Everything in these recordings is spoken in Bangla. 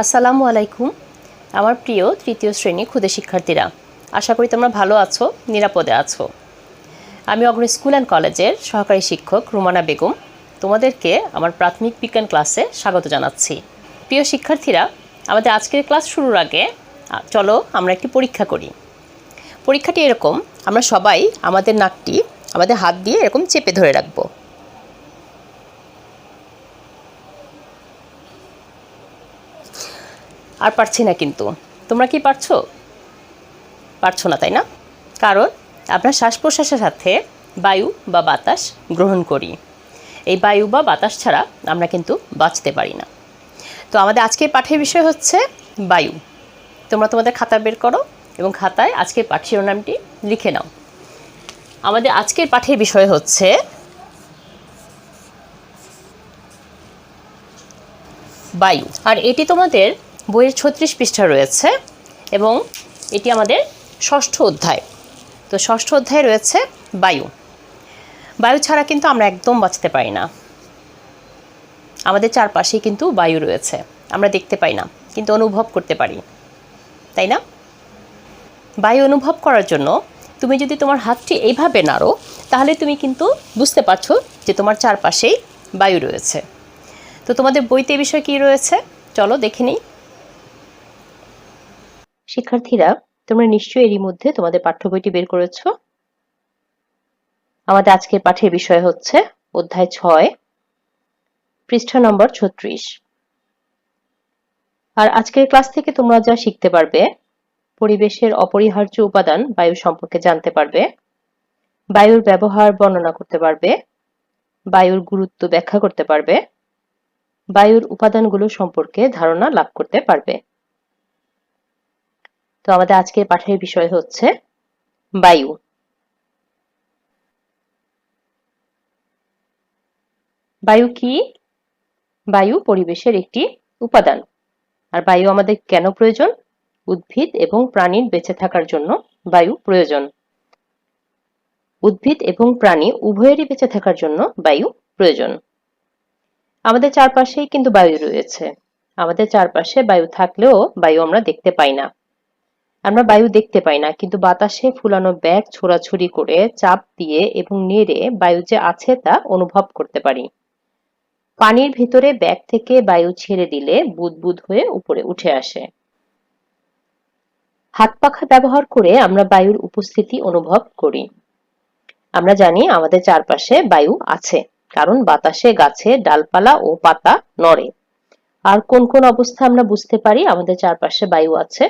আসসালামু আলাইকুম। আমার প্রিয় তৃতীয় শ্রেণী ক্ষুদে শিক্ষার্থীরা, আশা করি তোমরা ভালো আছো, নিরাপদে আছো। আমি অগ্রণী স্কুল অ্যান্ড কলেজের সহকারী শিক্ষক রুমানা বেগম তোমাদেরকে আমার প্রাথমিক বিজ্ঞান ক্লাসে স্বাগত জানাচ্ছি। প্রিয় শিক্ষার্থীরা, আমাদের আজকের ক্লাস শুরুর আগে চলো আমরা একটি পরীক্ষা করি। পরীক্ষাটি এরকম, আমরা সবাই আমাদের নাকটি আমাদের হাত দিয়ে এরকম চেপে ধরে রাখবো। আর পারছি না, কিন্তু তোমরা কি পারছো? পারছো না, তাই না? কারণ আমরা শ্বাস প্রশ্বাসের সাথে বায়ু বা বাতাস গ্রহণ করি। এই বায়ু বা বাতাস ছাড়া আমরা কিন্তু বাঁচতে পারি না। তো আমাদের আজকের পাঠের বিষয় হচ্ছে বায়ু। তোমরা তোমাদের খাতা বের করো এবং খাতায় আজকের পাঠ শিরোনামটি লিখে নাও। আমাদের আজকের পাঠের বিষয় হচ্ছে বায়ু। আর এটি তোমাদের বইয়ের 36 পৃষ্ঠা রয়েছে এবং এটি আমাদের ষষ্ঠ অধ্যায়। তো ষষ্ঠ অধ্যায়ে রয়েছে বায়ু। বায়ু ছাড়া কিন্তু আমরা একদম বাঁচতে পারি না। আমাদের চারপাশেই কিন্তু বায়ু রয়েছে, আমরা দেখতে পাই না কিন্তু অনুভব করতে পারি, তাই না? বায়ু অনুভব করার জন্য তুমি যদি তোমার হাতটি এইভাবে নাড়ো, তাহলে তুমি কিন্তু বুঝতে পারছো যে তোমার চারপাশেই বায়ু রয়েছে। তো তোমাদের বইতে এই বিষয়ে কী রয়েছে চলো দেখে নিই। শিক্ষার্থীরা, তোমরা নিশ্চয়ই এরই মধ্যে তোমাদের পাঠ্য বইটি বের করেছো। আমাদের আজকের পাঠের বিষয় হচ্ছে অধ্যায় 6, পৃষ্ঠা নম্বর 36। আর আজকের ক্লাস থেকে তোমরা যা শিখতে পারবে: পরিবেশের অপরিহার্য উপাদান বায়ু সম্পর্কে জানতে পারবে, বায়ুর ব্যবহার বর্ণনা করতে পারবে, বায়ুর গুরুত্ব ব্যাখ্যা করতে পারবে, বায়ুর উপাদানগুলো সম্পর্কে ধারণা লাভ করতে পারবে। তো আমাদের আজকের পাঠের বিষয় হচ্ছে বায়ু। বায়ু কি? বায়ু পরিবেশের একটি উপাদান। আর বায়ু আমাদের কেন প্রয়োজন? উদ্ভিদ এবং প্রাণীর বেঁচে থাকার জন্য বায়ু প্রয়োজন। উদ্ভিদ এবং প্রাণী উভয়েরই বেঁচে থাকার জন্য বায়ু প্রয়োজন। আমাদের চারপাশেই কিন্তু বায়ু রয়েছে। আমাদের চারপাশে বায়ু থাকলেও বায়ু আমরা দেখতে পাই না। আমরা বায়ু দেখতে পাই না, কিন্তু বাতাসে ফুলানো ব্যাগ ছোড়াছুড়ি করে, চাপ দিয়ে এবং নেড়ে বায়ু যে আছে তা অনুভব করতে পারি। পানির ভিতরে ব্যাগ থেকে বায়ু ছেড়ে দিলে বুদবুদ হয়ে উপরে উঠে আসে। হাত পাখা ব্যবহার করে আমরা বায়ুর উপস্থিতি অনুভব করি। আমরা জানি আমাদের চারপাশে বায়ু আছে, কারণ বাতাসে গাছে ডালপালা ও পাতা নড়ে। আর কোন কোন অবস্থা আমরা বুঝতে পারি আমাদের চারপাশে বায়ু আছে?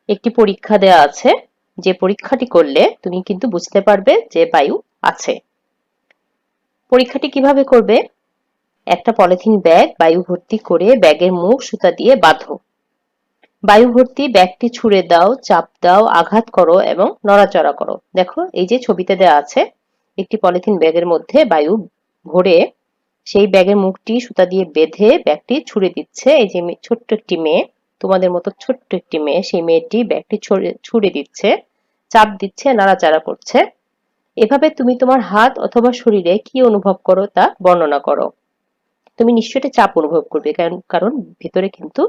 একটি পরীক্ষা দেয়া আছে, যে পরীক্ষাটি করলে তুমি কিন্তু বুঝতে পারবে যে বায়ু আছে। পরীক্ষাটি কিভাবে করবে? একটা পলিথিন ব্যাগ বায়ু ভর্তি করে ব্যাগের মুখ সুতা দিয়ে বাঁধো। বায়ু ভর্তি ব্যাগটি ছুঁড়ে দাও, চাপ দাও, আঘাত করো এবং নড়াচড়া করো। দেখো, এই যে ছবিতে দেওয়া আছে, একটি পলিথিন ব্যাগের মধ্যে বায়ু ভরে সেই ব্যাগের মুখটি সুতা দিয়ে বেঁধে ব্যাগটি ছুঁড়ে দিচ্ছে। এই যে ছোট্ট একটি মেয়ে, তোমাদের মতো ছোট্ট একটি মেয়ে, সেই মেয়েটি ব্যাগটি ছুঁড়ে দিচ্ছে, চাপ দিচ্ছে, নাড়াচাড়া করছে। এভাবে তুমি তোমার হাত অথবা শরীরে কি অনুভব করো তা বর্ণনা করো। তুমি নিশ্চয়ই চাপ অনুভব করবে, কারণ ভেতরে কিন্তু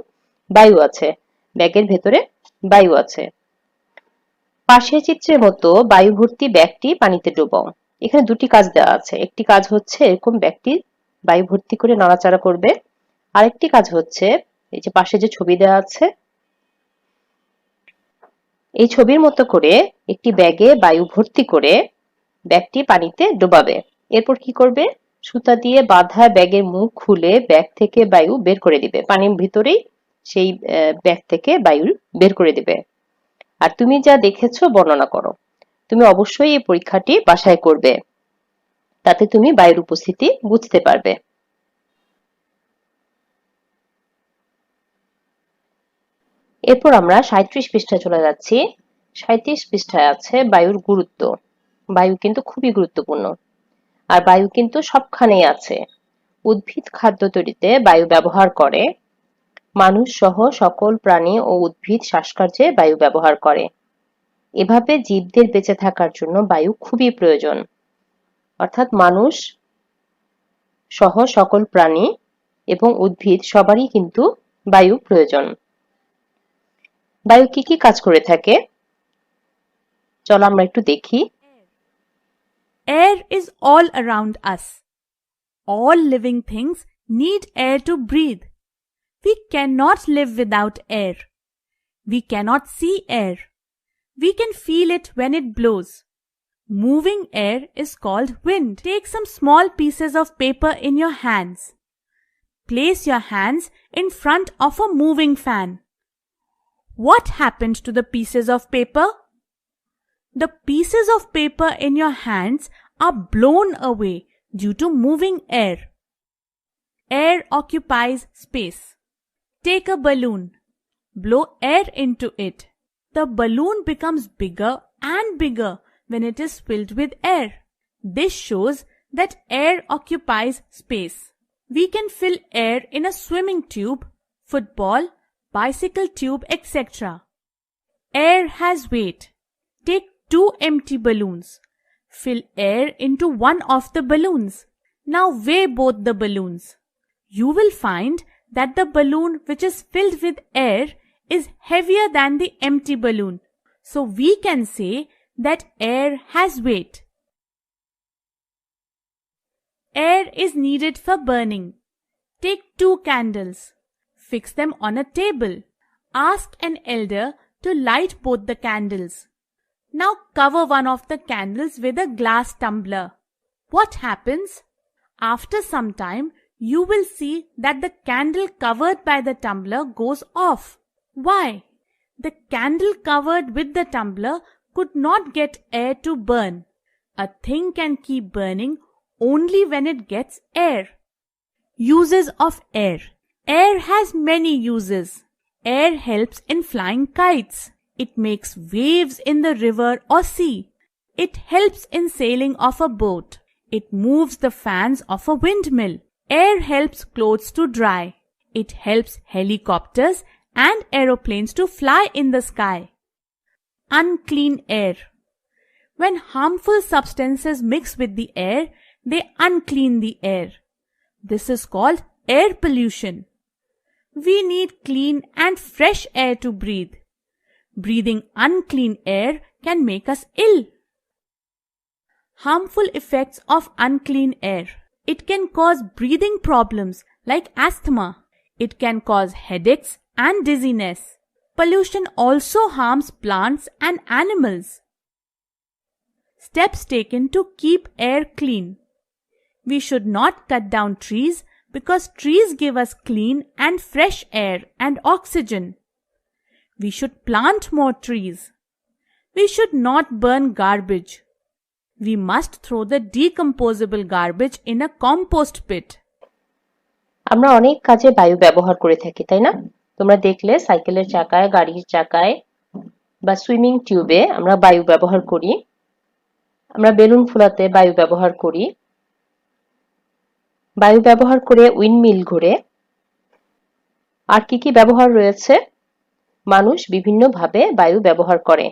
বায়ু আছে, ব্যাগের ভেতরে বায়ু আছে। পাশের চিত্রের মতো বায়ু ভর্তি ব্যাগটি পানিতে ডোবাও। এখানে দুটি কাজ দেওয়া আছে। একটি কাজ হচ্ছে এরকম ব্যাগটি বায়ু ভর্তি করে নাড়াচাড়া করবে। আরেকটি কাজ হচ্ছে এই যে পাশে যে ছবি দেওয়া আছে, এই ছবির মতো করে একটি ব্যাগে বায়ু ভর্তি করে ব্যাগটি পানিতে ডোবাবে। এরপর কি করবে? সুতা দিয়ে বাঁধা ব্যাগের মুখ খুলে ব্যাগ থেকে বায়ু বের করে দিবে। পানির ভিতরেই সেই ব্যাগ থেকে বায়ু বের করে দিবে। আর তুমি যা দেখেছো বর্ণনা করো। তুমি অবশ্যই এই পরীক্ষাটি বাসায় করবে, তাতে তুমি বায়ুর উপস্থিতি বুঝতে পারবে। এরপর আমরা 37 পৃষ্ঠায় চলে যাচ্ছি। 37 পৃষ্ঠায় আছে বায়ুর গুরুত্ব। বায়ু কিন্তু খুবই গুরুত্বপূর্ণ। আর বায়ু কিন্তু সবখানেই আছে। উদ্ভিদ খাদ্য তৈরিতে বায়ু ব্যবহার করে। মানুষ সহ সকল প্রাণী ও উদ্ভিদ শ্বাসকার্যে বায়ু ব্যবহার করে। এভাবে জীবদের বেঁচে থাকার জন্য বায়ু খুবই প্রয়োজন। অর্থাৎ মানুষ সহ সকল প্রাণী এবং উদ্ভিদ সবারই কিন্তু বায়ু প্রয়োজন। বায়ু কি কি কাজ করে থাকে চলো আমরা একটু দেখি। Air is all around us. All living things need air to breathe. We cannot live without air. We cannot see air. We can feel it when it blows. Moving air is called wind. Take some small pieces of paper in your hands. Place your hands in front of a moving fan. What happened to the pieces of paper? The pieces of paper in your hands are blown away due to moving air. Air occupies space. Take a balloon. Blow air into it. The balloon becomes bigger and bigger when it is filled with air. This shows that air occupies space. We can fill air in a swimming tube, football, bicycle tube, etc. Air has weight. Take 2 empty balloons. Fill air into one of the balloons. Now weigh both the balloons. You will find that the balloon which is filled with air is heavier than the empty balloon. So we can say that air has weight. Air is needed for burning. Take 2 candles. Fix them on a table. Ask an elder to light both the candles. Now cover one of the candles with a glass tumbler. What happens? After some time, you will see that the candle covered by the tumbler goes off. Why? The candle covered with the tumbler could not get air to burn. A thing can keep burning only when it gets air. Uses of air. Air has many uses. Air helps in flying kites. It makes waves in the river or sea. It helps in sailing of a boat. It moves the fans of a windmill. Air helps clothes to dry. It helps helicopters and aeroplanes to fly in the sky. Unclean air. When harmful substances mix with the air, they unclean the air. This is called air pollution. We need clean and fresh air to breathe. Breathing unclean air can make us ill. Harmful effects of unclean air. It can cause breathing problems like asthma. It can cause headaches and dizziness. Pollution also harms plants and animals. Steps taken to keep air clean. We should not cut down trees because trees give us clean and fresh air and oxygen. We should plant more trees. We should not burn garbage. We must throw the decomposable garbage in a compost pit. আমরা অনেক কাজে বায়ু ব্যবহার করে থাকি তাই না? তোমরা দেখলে সাইকেলের চাকায়, গাড়ির চাকায় বা সুইমিং টিউবে আমরা বায়ু ব্যবহার করি। আমরা বেলুন ফোলাতে বায়ু ব্যবহার করি। বায়ু ব্যবহার করে উইন্ডমিল ঘোরে। আর কি কি ব্যবহার রয়েছে? মানুষ বিভিন্নভাবে বায়ু ব্যবহার করে।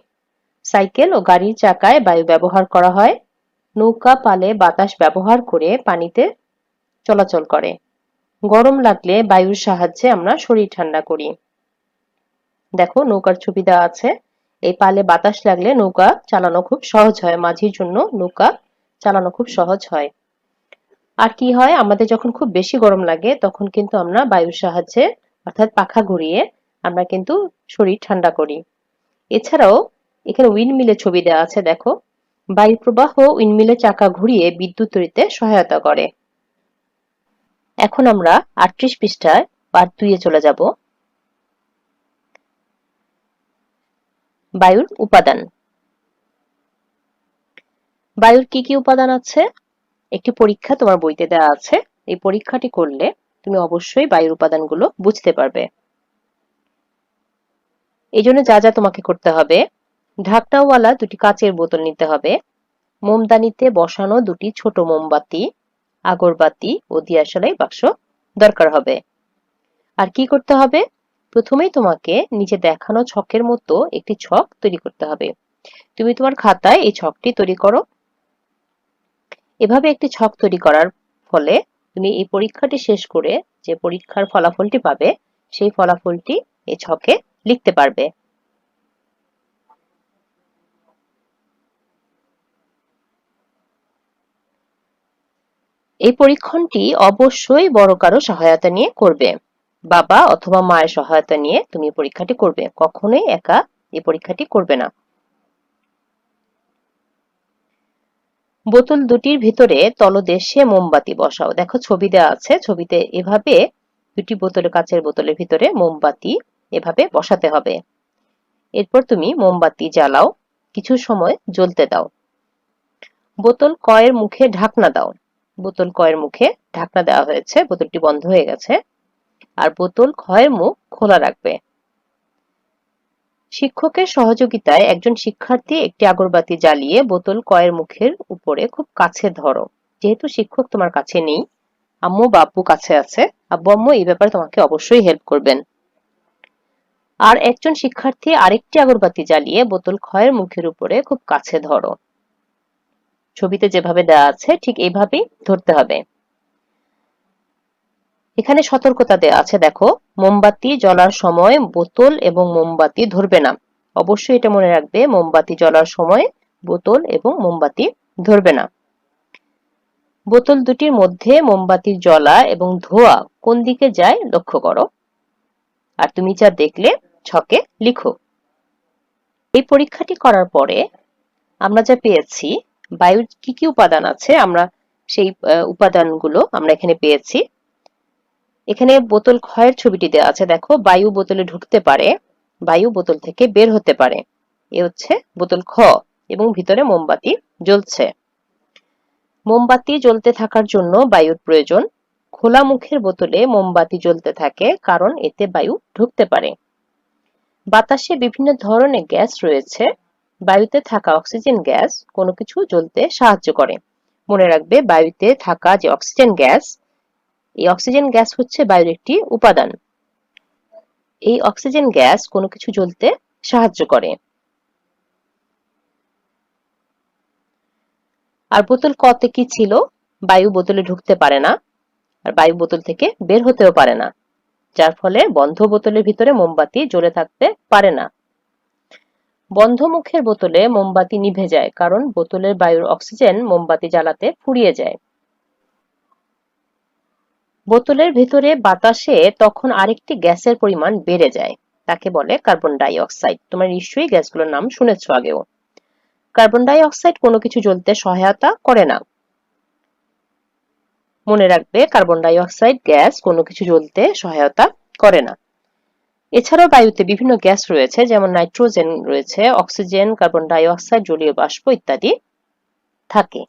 সাইকেল ও গাড়ির চাকায় বায়ু ব্যবহার করা হয়। নৌকা পালে বাতাস ব্যবহার করে পানিতে চলাচল করে। গরম লাগলে বায়ুর সাহায্যে আমরা শরীর ঠান্ডা করি। দেখো নৌকার ছবি দেওয়া আছে। এই পালে বাতাস লাগলে নৌকা চালানো খুব সহজ হয়, মাঝির জন্য নৌকা চালানো খুব সহজ হয়। আর কি হয়, আমাদের যখন খুব বেশি গরম লাগে তখন কিন্তু আমরা বায়ুর সাহায্যে অর্থাৎ পাখা ঘুরিয়ে আমরা কিন্তু শরীর ঠান্ডা করি। এছাড়াও এখানে উইন্ডমিলের ছবি দেওয়া আছে, দেখো বায়ু প্রবাহ উইন্ডমিলের চাকা ঘুরিয়ে বিদ্যুৎ তৈরিতে সহায়তা করে। এখন আমরা 38 পৃষ্ঠায় পার্ট 2 এ চলে যাব। বায়ুর উপাদান। বায়ুর কি কি উপাদান আছে? একটি পরীক্ষা তোমার বইতে দেওয়া আছে। এই পরীক্ষাটি করলে তুমি অবশ্যই বায়ুর উপাদানগুলো বুঝতে পারবে। এই জন্য যা যা তোমাকে করতে হবে, ঢাকনাওয়ালা দুটি কাচের বোতল নিতে হবে, মোমদানিতে বসানো দুটি ছোট মোমবাতি, আগরবাতি ও দিয়াশলাই বাক্স দরকার হবে। আর কি করতে হবে? প্রথমেই তোমাকে নিচে দেখানো ছকের মতো একটি ছক তৈরি করতে হবে। তুমি তোমার খাতায় এই ছকটি তৈরি করো। এভাবে একটি ছক তৈরি করার ফলে তুমি এই পরীক্ষাটি শেষ করে যে পরীক্ষার ফলাফলটি পাবে সেই ফলাফলটি এই ছকে লিখতে পারবে। এই পরীক্ষণটি অবশ্যই বড় কারো সহায়তা নিয়ে করবে। বাবা অথবা মায়ের সহায়তা নিয়ে তুমি পরীক্ষাটি করবে, কখনোই একা এই পরীক্ষাটি করবে না। বোতল দুটির ভিতরে তলদেশে মোমবাতি বসাও। দেখো ছবি দেওয়া আছে, ছবিতে এভাবে দুটি কাচের বোতলের ভিতরে মোমবাতি এভাবে বসাতে হবে। এরপর তুমি মোমবাতি জ্বালাও, কিছু সময় জ্বলতে দাও। বোতল কয়ের মুখে ঢাকনা দাও। বোতল কয়ের মুখে ঢাকনা দেওয়া হয়েছে, বোতলটি বন্ধ হয়ে গেছে। আর বোতল ক্ষয়ের মুখ খোলা রাখবে। শিক্ষকের সহযোগিতায় একজন শিক্ষার্থী একটি আগরবাতি জ্বালিয়ে বোতল কয়ের মুখের উপরে খুব কাছে ধরো। যেহেতু শিক্ষক তোমার কাছে নেই, আম্মু বা আব্বু কাছে আছে, আব্বু আম্মু এই ব্যাপারে তোমাকে অবশ্যই হেল্প করবেন। আর একজন শিক্ষার্থী আরেকটি আগরবাতি জ্বালিয়ে বোতল ক্ষয়ের মুখের উপরে খুব কাছে ধরো। ছবিতে যেভাবে দেওয়া আছে ঠিক এইভাবেই ধরতে হবে। এখানে সতর্কতা দেওয়া আছে, দেখো মোমবাতি জ্বলার সময় বোতল এবং মোমবাতি ধরবে না। অবশ্যই এটা মনে রাখবে, মোমবাতি জ্বলার সময় বোতল এবং মোমবাতি ধরবে না। বোতল দুটির মধ্যে মোমবাতির জ্বলা এবং ধোঁয়া কোন দিকে যায় লক্ষ্য করো। আর তুমি যা দেখলে ছকে লিখো। এই পরীক্ষাটি করার পরে আমরা যা পেয়েছি, বায়ুর কি কি উপাদান আছে আমরা সেই উপাদানগুলো আমরা এখানে পেয়েছি। এখানে বোতল ক্ষয়ের ছবিটি দেওয়া আছে, দেখো বায়ু বোতলে ঢুকতে পারে, বায়ু বোতল থেকে বের হতে পারে। এ হচ্ছে বোতল খ, এবং ভিতরে মোমবাতি জ্বলছে। মোমবাতি জ্বলতে থাকার জন্য বায়ুর প্রয়োজন। খোলা মুখের বোতলে মোমবাতি জ্বলতে থাকে কারণ এতে বায়ু ঢুকতে পারে। বাতাসে বিভিন্ন ধরনের গ্যাস রয়েছে। বায়ুতে থাকা অক্সিজেন গ্যাস কোনো কিছু জ্বলতে সাহায্য করে। মনে রাখবে, বায়ুতে থাকা যে অক্সিজেন গ্যাস, এই অক্সিজেন গ্যাস হচ্ছে বায়ুর একটি উপাদান। এই অক্সিজেন গ্যাস কোনো কিছু জ্বলতে সাহায্য করে। আর বোতল কতে কি ছিল? বায়ু বোতলে ঢুকতে পারে না, আর বায়ু বোতল থেকে বের হতেও পারে না, যার ফলে বন্ধ বোতলের ভিতরে মোমবাতি জ্বলে থাকতে পারে না। বন্ধ মুখের বোতলে মোমবাতি নিভে যায় কারণ বোতলের বায়ুর অক্সিজেন মোমবাতি জ্বালাতে ফুরিয়ে যায়। বোতলের ভেতরে বাতাসে তখন আরেকটি গ্যাসের পরিমাণ বেড়ে যায়, তাকে বলে কার্বন ডাই অক্সাইড। তোমরা নিশ্চয়ই গ্যাসগুলোর নাম শুনেছ আগেও। কার্বন ডাই অক্সাইড কোনো কিছু জ্বলতে সহায়তা করে না। মনে রাখবে, কার্বন ডাই অক্সাইড গ্যাস কোনো কিছু জ্বলতে সহায়তা করে না। এছাড়াও বায়ুতে বিভিন্ন গ্যাস রয়েছে, যেমন নাইট্রোজেন রয়েছে, অক্সিজেন, কার্বন ডাই অক্সাইড, জলীয় বাষ্প ইত্যাদি থাকে।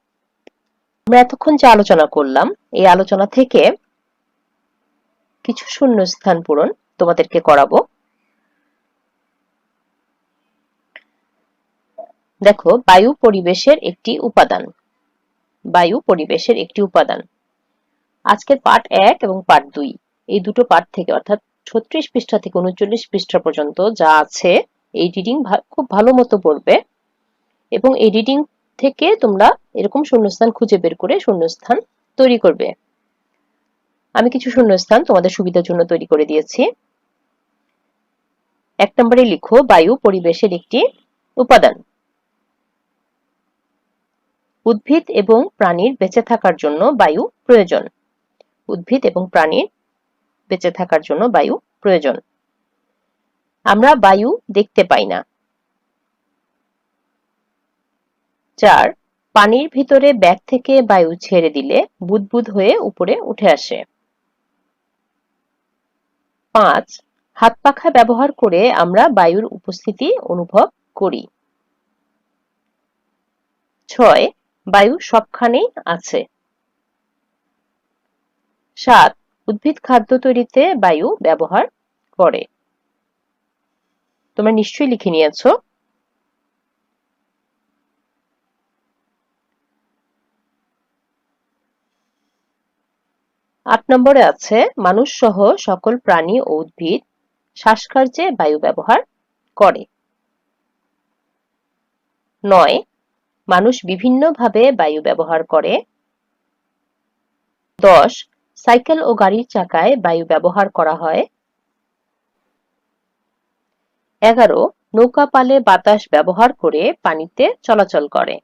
আমরা এতক্ষণ যে আলোচনা করলাম, এই আলোচনা থেকে কিছু শূন্যস্থান পূরণ তোমাদেরকে করাবো। দেখো, বায়ু পরিবেশের একটি উপাদান। বায়ু পরিবেশের একটি উপাদান। আজকের পার্ট 1 এবং পার্ট 2, এই দুটো পার্ট থেকে, অর্থাৎ 36 পৃষ্ঠা থেকে 39 পৃষ্ঠা পর্যন্ত যা আছে, এই রিডিং খুব ভালো মতো পড়বে এবং এই রিডিং থেকে তোমরা এরকম শূন্যস্থান খুঁজে বের করে শূন্যস্থান তৈরি করবে। আমি কিছু শূন্যস্থান তোমাদের সুবিধার জন্য তৈরি করে দিয়েছি। 1 নম্বরে লিখো, বায়ু পরিবেশের একটি উপাদান। উদ্ভিদ এবং প্রাণীর বেঁচে থাকার জন্য বায়ু প্রয়োজন। উদ্ভিদ এবং প্রাণীর বেঁচে থাকার জন্য বায়ু প্রয়োজন। আমরা বায়ু দেখতে পাই না। 4, পানির ভিতরে ব্যাগ থেকে বায়ু ছেড়ে দিলে বুদবুদ হয়ে উপরে উঠে আসে। 5, হাত পাখা ব্যবহার করে আমরা বায়ুর উপস্থিতি অনুভব করি। 6, বায়ু সবখানেই আছে। 7, উদ্ভিদ খাদ্য তৈরিতে বায়ু ব্যবহার করে। তোমরা নিশ্চয়ই লিখে নিয়েছো। 8 নম্বরে আছে, মানুষ সহ সকল প্রাণী ও উদ্ভিদ শ্বাসকার্যে বায়ু ব্যবহার করে। 9, মানুষ বিভিন্নভাবে বায়ু ব্যবহার করে। 10, সাইকেল ও গাড়ির চাকায় বায়ু ব্যবহার করা হয়। 11 নৌকা পালে বাতাস ব্যবহার করে পানিতে চলাচল করে।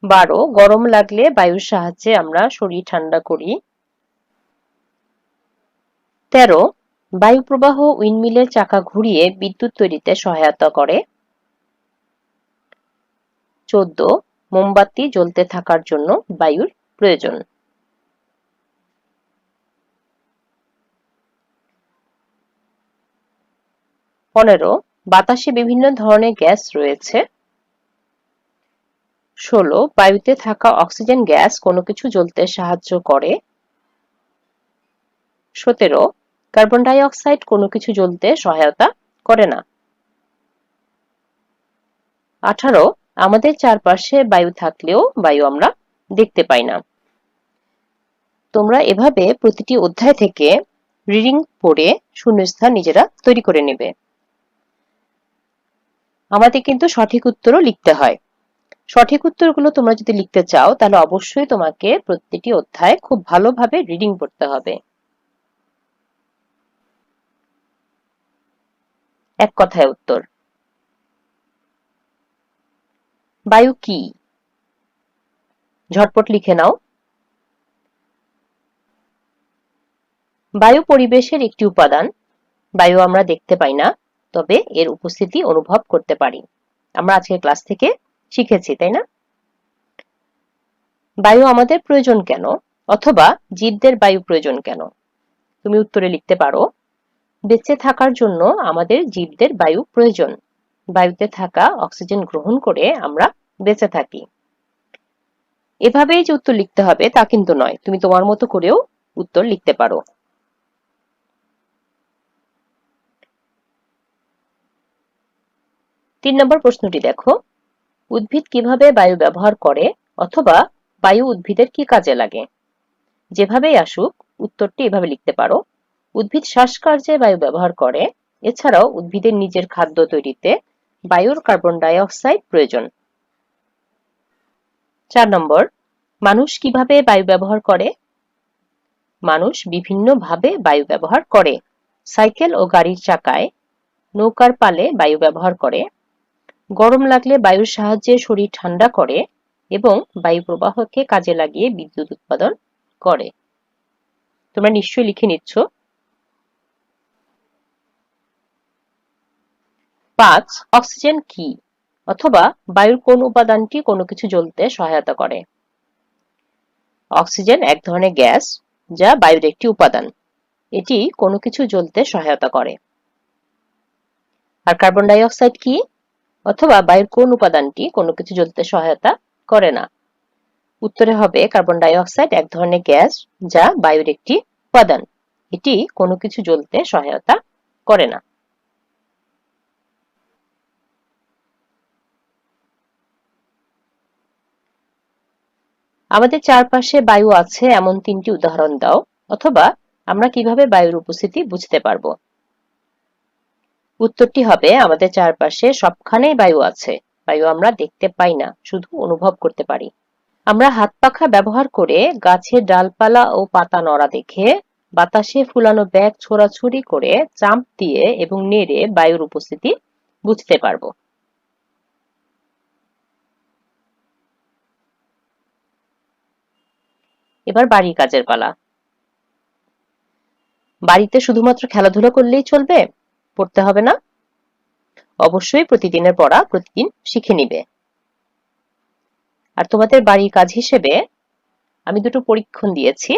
12 গরম লাগলে বায়ুর সাহায্যে আমরা শরীর ঠান্ডা করি। 13 বায়ু প্রবাহ উইন্ডমিলের চাকা ঘুরিয়ে বিদ্যুৎ তৈরিতে সহায়তা করে। 14 মোমবাতি জ্বলতে থাকার জন্য বায়ুর প্রয়োজন। 15 বাতাসে বিভিন্ন ধরনের গ্যাস রয়েছে। 16 বায়ুতে থাকা অক্সিজেন গ্যাস কোনো কিছু জ্বলতে সাহায্য করে। 17 কার্বন ডাই অক্সাইড কোনো কিছু জ্বলতে সহায়তা করে না। 18 আমাদের চারপাশে বায়ু থাকলেও বায়ু আমরা দেখতে পাই না। তোমরা এভাবে প্রতিটি অধ্যায় থেকে রিডিং পড়ে শূন্যস্থান নিজেরা তৈরি করে নেবে। আমাদের কিন্তু সঠিক উত্তরও লিখতে হয়। সঠিক উত্তরগুলো তোমরা যদি লিখতে চাও তাহলে অবশ্যই তোমাকে প্রতিটি অধ্যায় খুব ভালোভাবে রিডিং পড়তে হবে। এক কথায় উত্তর। বায়ু কি? ঝটপট লিখে নাও। বায়ু পরিবেশের একটি উপাদান। বায়ু আমরা দেখতে পাই না, তবে এর উপস্থিতি অনুভব করতে পারি। আমরা আজকের ক্লাস থেকে শিখেছি, তাই না? বায়ু আমাদের প্রয়োজন কেন, অথবা জীবদের বায়ু প্রয়োজন কেন? তুমি উত্তরে লিখতে পারো, বেঁচে থাকার জন্য আমাদের জীবদের বায়ু প্রয়োজন। বায়ুতে থাকা অক্সিজেন গ্রহণ করে আমরা বেঁচে থাকি। এভাবেই যে উত্তর লিখতে হবে তা কিন্তু নয়, তুমি তোমার মতো করেও উত্তর লিখতে পারো। 3 নম্বর প্রশ্নটি দেখো, উদ্ভিদ কিভাবে বায়ু ব্যবহার করে, অথবা বায়ু উদ্ভিদের কি কাজে লাগে? যেভাবেই আসুক উত্তরটি এভাবে লিখতে পারো, উদ্ভিদ শ্বাসকার্যে বায়ু ব্যবহার করে। এছাড়াও উদ্ভিদের নিজের খাদ্য তৈরিতে বায়ুর কার্বন ডাই অক্সাইড প্রয়োজন। 4 নম্বর, মানুষ কিভাবে বায়ু ব্যবহার করে? মানুষ বিভিন্ন ভাবে বায়ু ব্যবহার করে। সাইকেল ও গাড়ির চাকায়, নৌকার পালে বায়ু ব্যবহার করে, গরম লাগলে বায়ুর সাহায্যে শরীর ঠান্ডা করে এবং বায়ু প্রবাহকে কাজে লাগিয়ে বিদ্যুৎ উৎপাদন করে। তোমরা নিশ্চয়ই লিখে নিচ্ছ। 5 অক্সিজেন কি, অথবা বায়ুর কোন উপাদানটি কোনো কিছু জ্বলতে সহায়তা করে? অক্সিজেন এক ধরনের গ্যাস যা বায়ুর একটি উপাদান। এটি কোনো কিছু জ্বলতে সহায়তা করে। আর কার্বন ডাই অক্সাইড কি, অথবা বায়ুর কোন উপাদানটি কোনো কিছু জ্বলতে সহায়তা করে না? উত্তরে হবে কার্বন ডাই অক্সাইড এক ধরনের গ্যাস যা বায়ুর একটি উপাদান। এটি কোনো কিছু জ্বলতে সহায়তা করে না। আমাদের চারপাশে বায়ু আছে এমন 3টি উদাহরণ দাও, অথবা আমরা কিভাবে বায়ুর উপস্থিতি বুঝতে পারবো? উত্তরটি হবে, আমাদের চারপাশে সবখানেই বায়ু আছে। বায়ু আমরা দেখতে পাই না, শুধু অনুভব করতে পারি। আমরা হাত পাখা ব্যবহার করে গাছের ডালপালা ও পাতা নড়া দেখে, বাতাসে ফুলানো ব্যাগ ছোড়াছুড়ি করে, চাপ দিয়ে এবং নেড়ে বায়ুর উপস্থিতি বুঝতে পারবো। এবার বাড়ির কাজের পালা। বাড়িতে শুধুমাত্র খেলাধুলা করলেই চলবে? পড়তে হবে না? অবশ্যই প্রতিদিনের পড়া প্রতিদিন শিখে নিবে। আর তোমাদের বাড়ির কাজ হিসেবে আমি দুটো পরীক্ষণ দিয়েছি।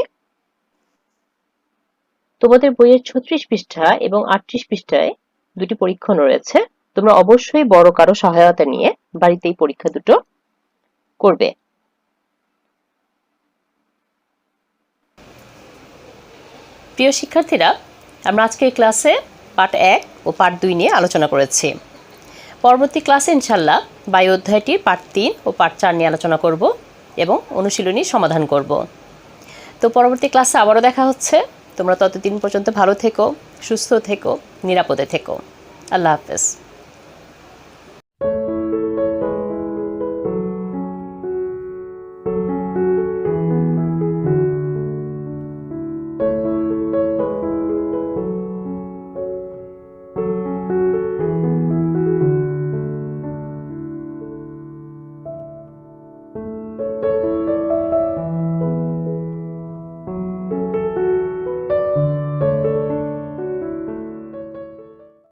তোমাদের বইয়ের 36 পৃষ্ঠা এবং 38 পৃষ্ঠায় দুটি পরীক্ষণ রয়েছে। তোমরা অবশ্যই বড় কারো সহায়তা নিয়ে বাড়িতে এই পরীক্ষা দুটো করবে। প্রিয় শিক্ষার্থীরা, আমরা আজকের ক্লাসে পার্ট 1 ও পার্ট 2 নিয়ে আলোচনা করেছি। পরবর্তী ক্লাসে ইনশাল্লাহ বায়ু অধ্যায়টির পার্ট 3 ও পার্ট 4 নিয়ে আলোচনা করব এবং অনুশীলনী সমাধান করব। তো পরবর্তী ক্লাসে আবারও দেখা হচ্ছে। তোমরা ততদিন পর্যন্ত ভালো থেকো, সুস্থ থেকো, নিরাপদে থেকো। আল্লাহ হাফেজ।